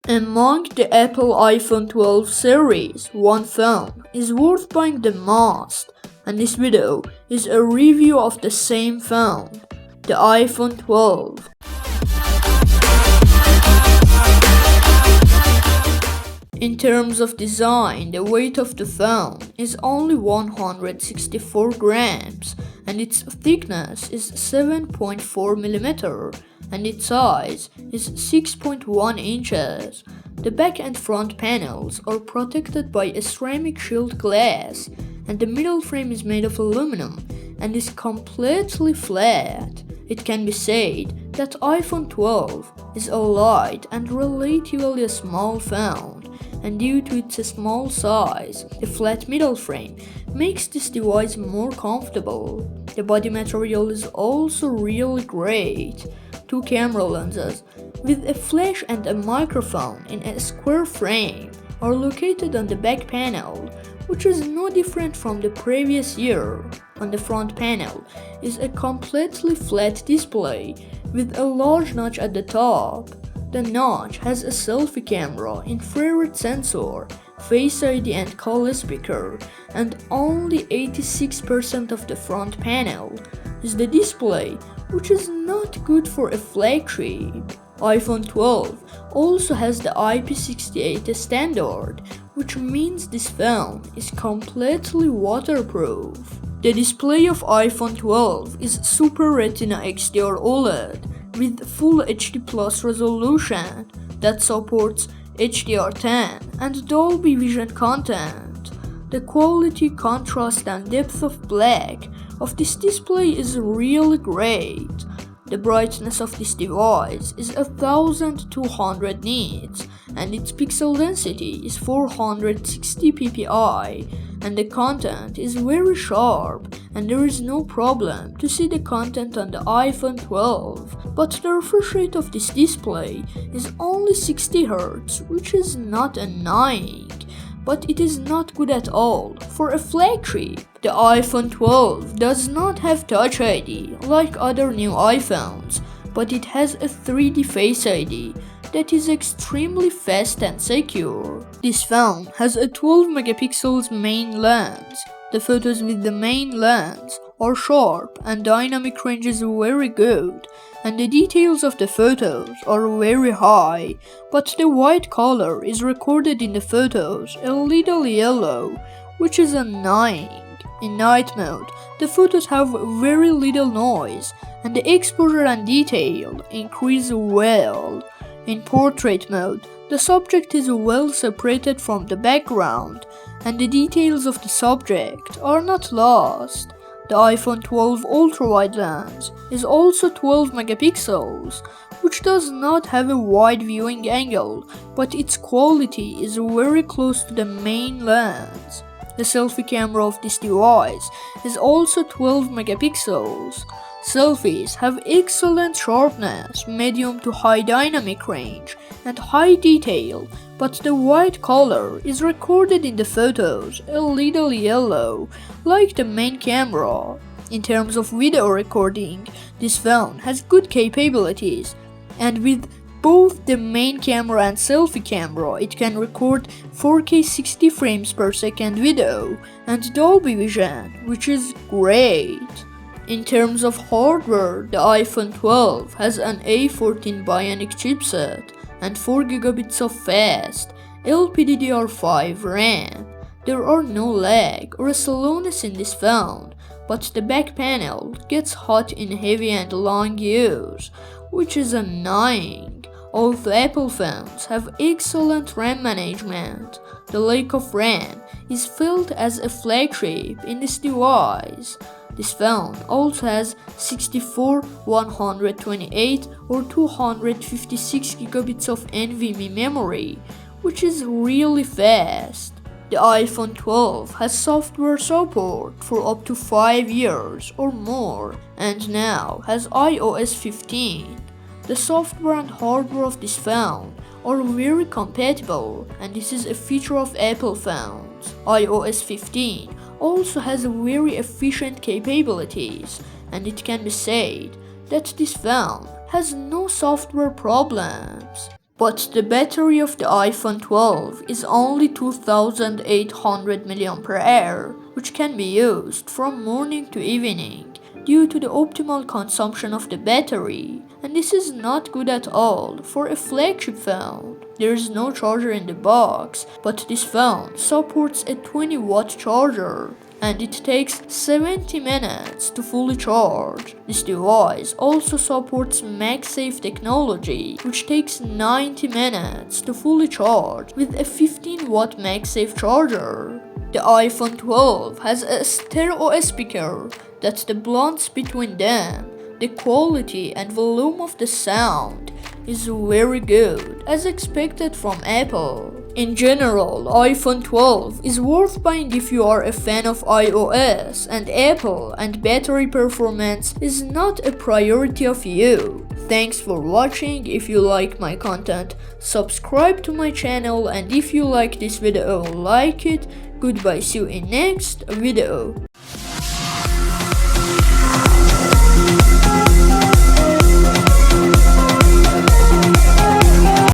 Among the Apple iPhone 12 series, one phone is worth buying the most, and this video is a review of the same phone, the iPhone 12. In terms of design, the weight of the phone is only 164 grams, and its thickness is 7.4 mm, and its size is 6.1 inches. The back and front panels are protected by a ceramic shield glass, and the middle frame is made of aluminum and is completely flat. It can be said that iPhone 12 is a light and relatively a small phone, and due to its small size, the flat middle frame makes this device more comfortable. The body material is also really great. Two camera lenses with a flash and a microphone in a square frame are located on the back panel, which is no different from the previous year. On the front panel is a completely flat display with a large notch at the top. The notch has a selfie camera, infrared sensor, Face ID and call speaker, and only 86% of the front panel is the display, which is not good for a flagship. iPhone 12 also has the IP68 standard, which means this phone is completely waterproof. The display of iPhone 12 is Super Retina XDR OLED with Full HD Plus resolution that supports HDR10 and Dolby Vision content. The quality, contrast and depth of black of this display is really great. The brightness of this device is 1200 nits and its pixel density is 460 ppi, and the content is very sharp and there is no problem to see the content on the iPhone 12, but the refresh rate of this display is only 60 Hz, which is not annoying, but it is not good at all for a flagship. The iPhone 12 does not have Touch ID like other new iPhones, but it has a 3D Face ID that is extremely fast and secure. This phone has a 12 megapixels main lens. The photos with the main lens are sharp and dynamic range is very good, and the details of the photos are very high, but the white color is recorded in the photos a little yellow, which is annoying. In night mode, the photos have very little noise, and the exposure and detail increase well. In portrait mode, the subject is well separated from the background, and the details of the subject are not lost. The iPhone 12 ultra-wide lens is also 12 megapixels, which does not have a wide viewing angle, but its quality is very close to the main lens. The selfie camera of this device is also 12 megapixels. Selfies have excellent sharpness, medium to high dynamic range, and high detail, but the white color is recorded in the photos a little yellow, like the main camera. In terms of video recording, this phone has good capabilities, and with both the main camera and selfie camera, it can record 4K 60 frames per second video and Dolby Vision, which is great. In terms of hardware, the iPhone 12 has an A14 bionic chipset and 4 GB of fast LPDDR5 RAM. There are no lag or slowness in this phone, but the back panel gets hot in heavy and long use, which is annoying. Although Apple phones have excellent RAM management, the lack of RAM is felt as a flagship in this device. This phone also has 64, 128 or 256 GB of NVMe memory, which is really fast. The iPhone 12 has software support for up to 5 years or more, and now has iOS 15. The software and hardware of this phone are very compatible, and this is a feature of Apple phones. iOS 15 also has very efficient capabilities, and it can be said that this phone has no software problems. But the battery of the iPhone 12 is only 2800 mAh, which can be used from morning to evening due to the optimal consumption of the battery, and this is not good at all for a flagship phone. There is no charger in the box, but this phone supports a 20-watt charger, and it takes 70 minutes to fully charge. This device also supports MagSafe technology, which takes 90 minutes to fully charge with a 15-watt MagSafe charger. The iPhone 12 has a stereo speaker that the balance between them, the quality and volume of the sound is very good, as expected from Apple. In general, iPhone 12 is worth buying if you are a fan of iOS and Apple and battery performance is not a priority of you. Thanks for watching. If you like my content, subscribe to my channel, and if you like this video, like it. Goodbye, see you in next video.